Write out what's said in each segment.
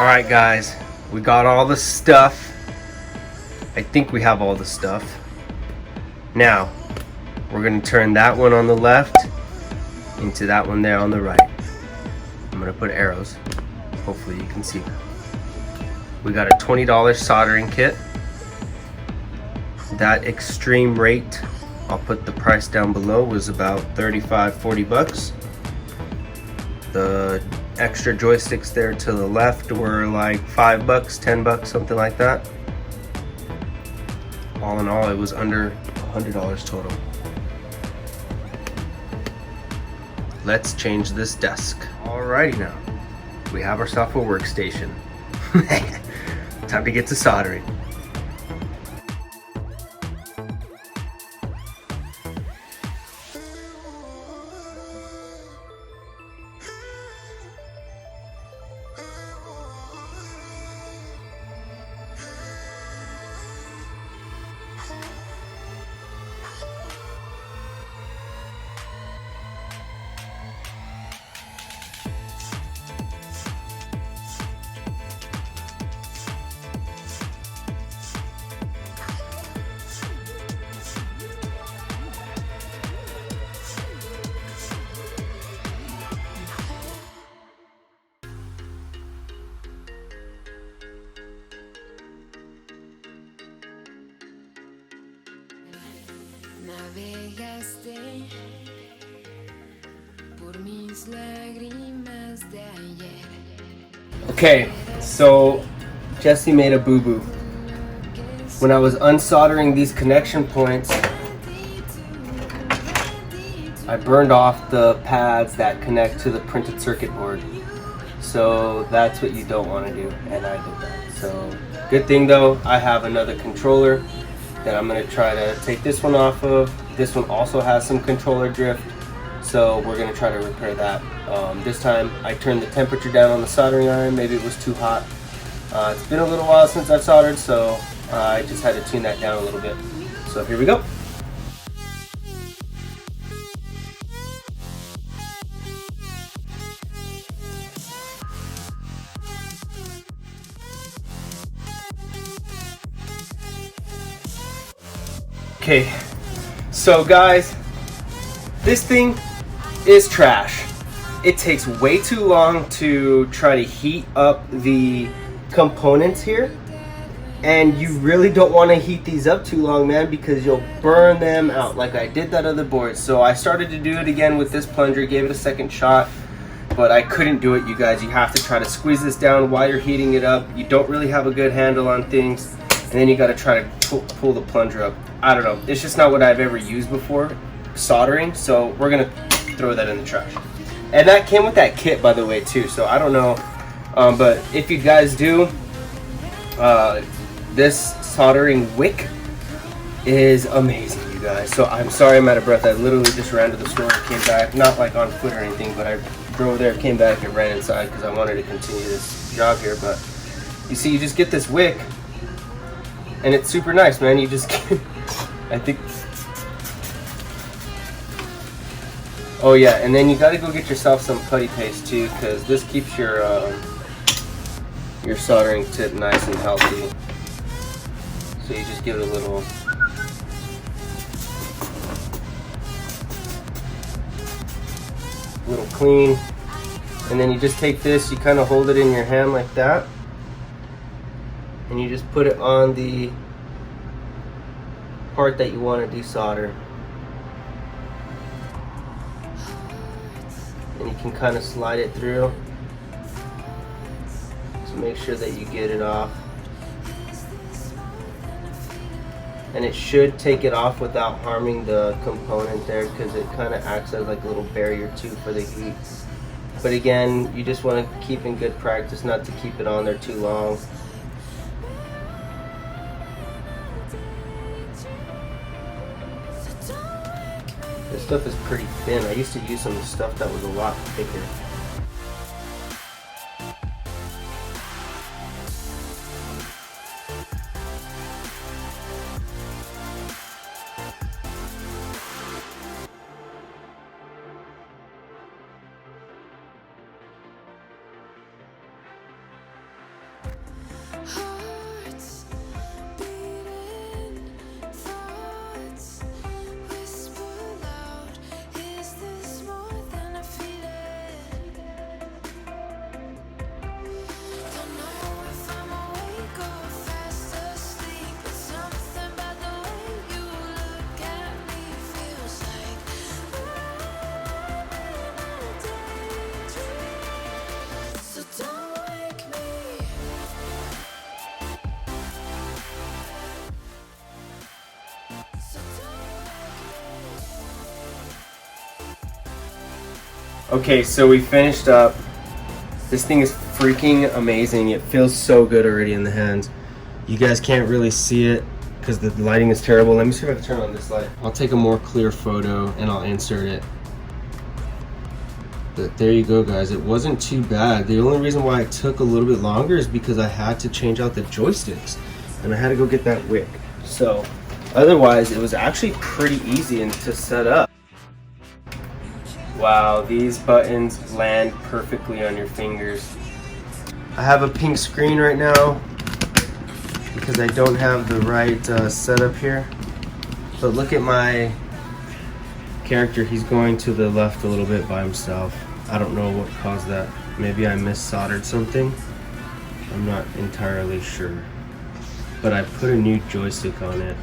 Alright guys, we got all the stuff. I think we have all the stuff. Now, we're going to turn that one on the left into that one there on the right. I'm going to put arrows. Hopefully you can see that. We got a $20 soldering kit. That eXtremeRate, I'll put the price down below, was about 35-40 bucks. The extra joysticks there to the left were like 5 bucks, 10 bucks, something like that. All in all, it was under $100 total. Let's change this desk. Alrighty now, we have ourselves a workstation. Time to get to soldering. Navegaste por mis lágrimas de ayer. Okay, so Jesse made a boo-boo. When I was unsoldering these connection points, I burned off the pads that connect to the printed circuit board. So that's what you don't want to do, and I did that. So good thing though, I have another controller that I'm going to try to take this one off of. This one also has some controller drift, so we're going to try to repair that. This time I turned the temperature down on the soldering iron. Maybe it was too hot. It's been a little while since I've soldered, so I just had to tune that down a little bit. So here we go. Okay, so guys, this thing is trash. It takes way too long to try to heat up the components here, and you really don't want to heat these up too long, man, because you'll burn them out like I did that other board. So I started to do it again with this plunger, gave it a second shot, but I couldn't do it, you guys. You have to try to squeeze this down while you're heating it up. You don't really have a good handle on things, and then you got to try to pull the plunger up. I don't know, it's just not what I've ever used before soldering, so we're gonna throw that in the trash. And that came with that kit, by the way, too, so I don't know, but if you guys do, this soldering wick is amazing, you guys. So I'm sorry I'm out of breath. I literally just ran to the store and came back, not like on foot or anything, but I drove there, came back, and ran inside because I wanted to continue this job here. But you see, you just get this wick, and it's super nice, man. You just get, I think. Oh yeah, and then you got to go get yourself some putty paste too, because this keeps your soldering tip nice and healthy. So you just give it a little clean, and then you just take this, you kind of hold it in your hand like that, and you just put it on the part that you want to desolder. And you can kind of slide it through to make sure that you get it off. And it should take it off without harming the component there, because it kind of acts as like a little barrier too for the heat. But again, you just want to keep in good practice not to keep it on there too long. This stuff is pretty thin. I used to use some stuff that was a lot thicker. Okay, so we finished up. This thing is freaking amazing. It feels so good already in the hands. You guys can't really see it because the lighting is terrible. Let me see if I can turn on this light. I'll take a more clear photo and I'll insert it. But there you go, guys. It wasn't too bad. The only reason why it took a little bit longer is because I had to change out the joysticks and I had to go get that wick. So otherwise it was actually pretty easy to set up. Wow, these buttons land perfectly on your fingers. I have a pink screen right now because I don't have the right setup here. But look at my character. He's going to the left a little bit by himself. I don't know what caused that. Maybe I mis-soldered something. I'm not entirely sure. But I put a new joystick on it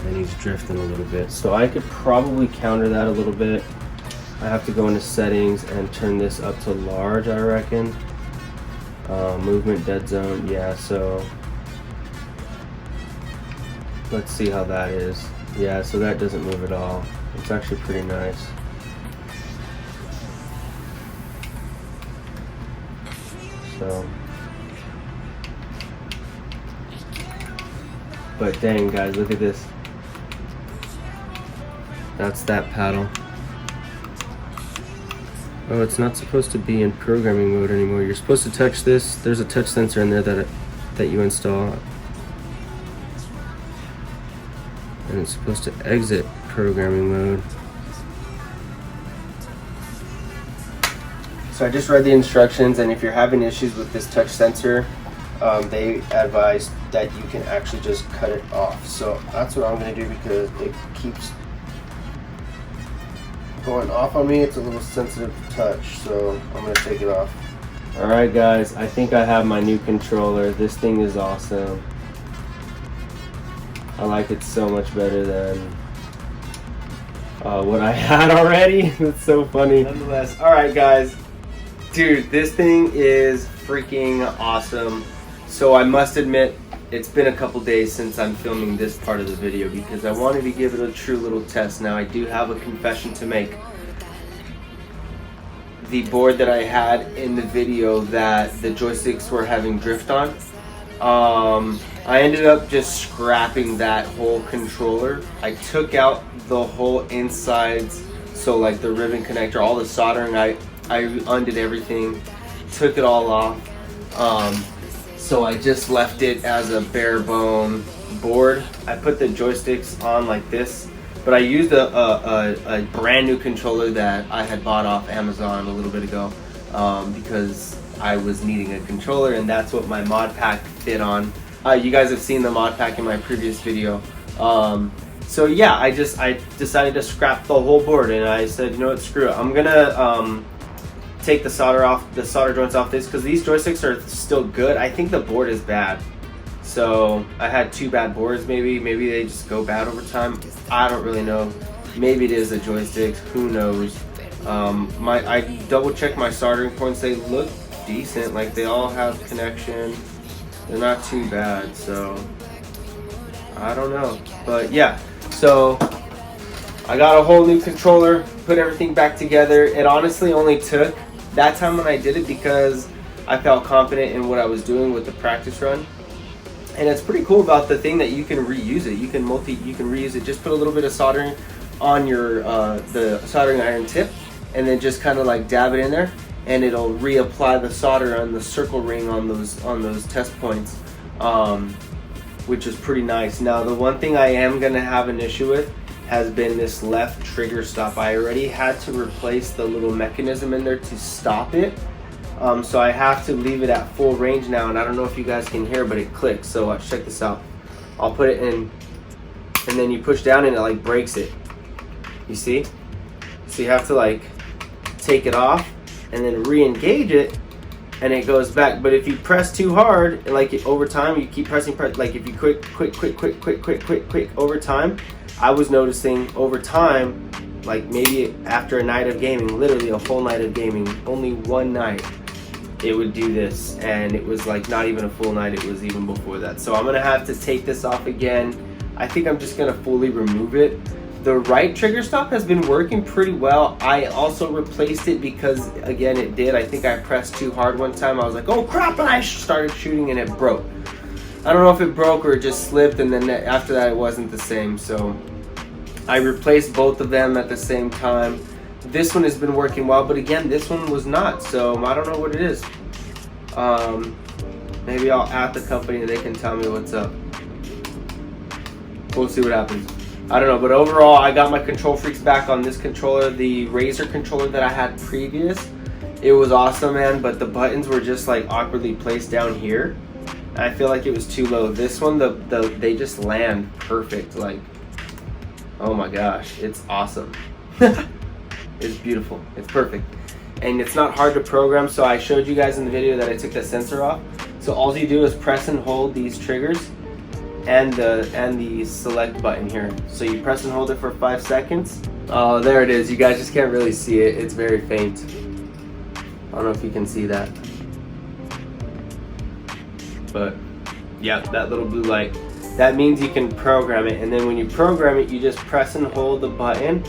and he's drifting a little bit. So I could probably counter that a little bit. I have to go into settings and turn this up to large, I reckon. Movement dead zone, yeah, so let's see how that is. Yeah, so that doesn't move at all. It's actually pretty nice. So, but dang guys, look at this. That's that paddle. Oh, it's not supposed to be in programming mode anymore. You're supposed to touch this. There's a touch sensor in there that you install. And it's supposed to exit programming mode. So I just read the instructions, and if you're having issues with this touch sensor, they advise that you can actually just cut it off. So that's what I'm going to do because it keeps going off on me. It's a little sensitive to touch, so I'm gonna take it off. Alright guys, I think I have my new controller. This thing is awesome. I like it so much better than what I had already. That's so funny. Nonetheless, alright guys, dude, this thing is freaking awesome. So I must admit, it's been a couple days since I'm filming this part of the video because I wanted to give it a true little test. Now I do have a confession to make. The board that I had in the video that the joysticks were having drift on, I ended up just scrapping that whole controller. I took out the whole insides, so like the ribbon connector, all the soldering, I undid everything, took it all off. So I just left it as a bare bone board. I put the joysticks on like this, but I used a brand new controller that I had bought off Amazon a little bit ago because I was needing a controller, and that's what my mod pack fit on. You guys have seen the mod pack in my previous video. So yeah, I decided to scrap the whole board, and I said, you know what, screw it. I'm gonna take the solder joints off this because these joysticks are still good. I think the board is bad. So I had two bad boards. Maybe they just go bad over time. I don't really know. Maybe it is the joysticks. Who knows? I double checked my soldering points. They look decent. Like they all have connection. They're not too bad. So I don't know. But yeah. So I got a whole new controller. Put everything back together. It honestly only took that time when I did it because I felt confident in what I was doing with the practice run. And it's pretty cool about the thing that you can reuse it. You can reuse it. Just put a little bit of soldering on your the soldering iron tip, and then just kind of like dab it in there, and it'll reapply the solder on the circle ring on those test points, which is pretty nice. Now the one thing I am gonna have an issue with has been this left trigger stop. I already had to replace the little mechanism in there to stop it. So I have to leave it at full range now, and I don't know if you guys can hear, but it clicks. So check this out. I'll put it in, and then you push down and it like breaks it. You see? So you have to like take it off and then re-engage it, and it goes back. But if you press too hard, like over time, you keep pressing, like if you quick over time, I was noticing over time, like maybe after a night of gaming, literally a whole night of gaming, only one night, it would do this, and it was like not even a full night, it was even before that. So I'm gonna have to take this off again. I think I'm just gonna fully remove it, The right trigger stop has been working pretty well. I also replaced it because, again, it did. I think I pressed too hard one time. I was like, oh crap, and I started shooting and it broke. I don't know if it broke or it just slipped, and then after that it wasn't the same. So I replaced both of them at the same time. This one has been working well, but again, this one was not. So I don't know what it is. Maybe I'll ask the company and they can tell me what's up. We'll see what happens. I don't know, but overall, I got my control freaks back on this controller. The Razer controller that I had previous, it was awesome, man, but the buttons were just like awkwardly placed down here. I feel like it was too low. This one, they just land perfect. Like, oh my gosh, it's awesome. It's beautiful. It's perfect. And it's not hard to program, so I showed you guys in the video that I took the sensor off. So all you do is press and hold these triggers and the select button here. So you press and hold it for 5 seconds. Oh, there it is. You guys just can't really see it. It's very faint. I don't know if you can see that. But yeah, that little blue light. That means you can program it. And then when you program it, you just press and hold the button.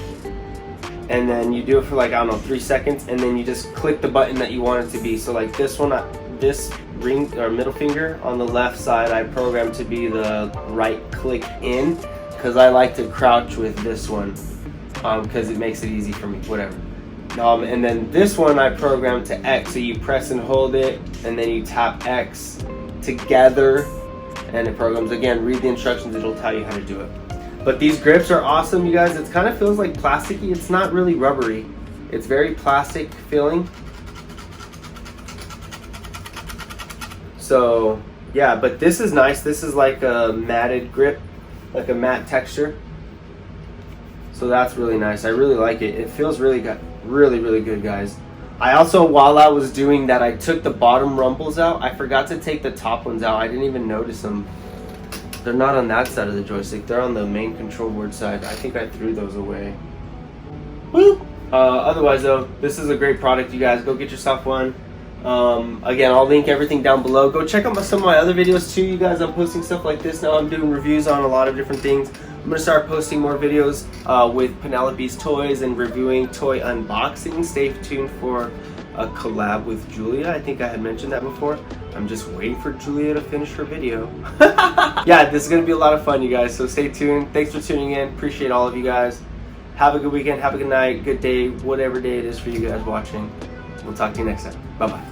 And then you do it for like, I don't know, 3 seconds. And then you just click the button that you want it to be. So like this one, this ring or middle finger on the left side, I programmed to be the right click in because I like to crouch with this one because it makes it easy for me, whatever. And then this one I programmed to X, so you press and hold it and then you tap X together and it programs. Again, read the instructions, it'll tell you how to do it. But these grips are awesome, you guys. It kind of feels like plasticky. It's not really rubbery. It's very plastic feeling. So yeah, but this is nice. This is like a matted grip, like a matte texture. So that's really nice. I really like it. It feels really good, really good, guys. I also, while I was doing that, I took the bottom rumbles out. I forgot to take the top ones out. I didn't even notice them. They're not on that side of the joystick. They're on the main control board side. I think I threw those away. Woo! Otherwise though, this is a great product, you guys. Go get yourself one. Again, I'll link everything down below. Go check out some of my other videos too, you guys. I'm posting stuff like this now. I'm doing reviews on a lot of different things. I'm going to start posting more videos with Penelope's toys and reviewing toy unboxing. Stay tuned for a collab with Julia. I think I had mentioned that before. I'm just waiting for Julia to finish her video. Yeah, this is going to be a lot of fun, you guys. So stay tuned. Thanks for tuning in. Appreciate all of you guys. Have a good weekend. Have a good night. Good day. Whatever day it is for you guys watching. We'll talk to you next time. Bye-bye.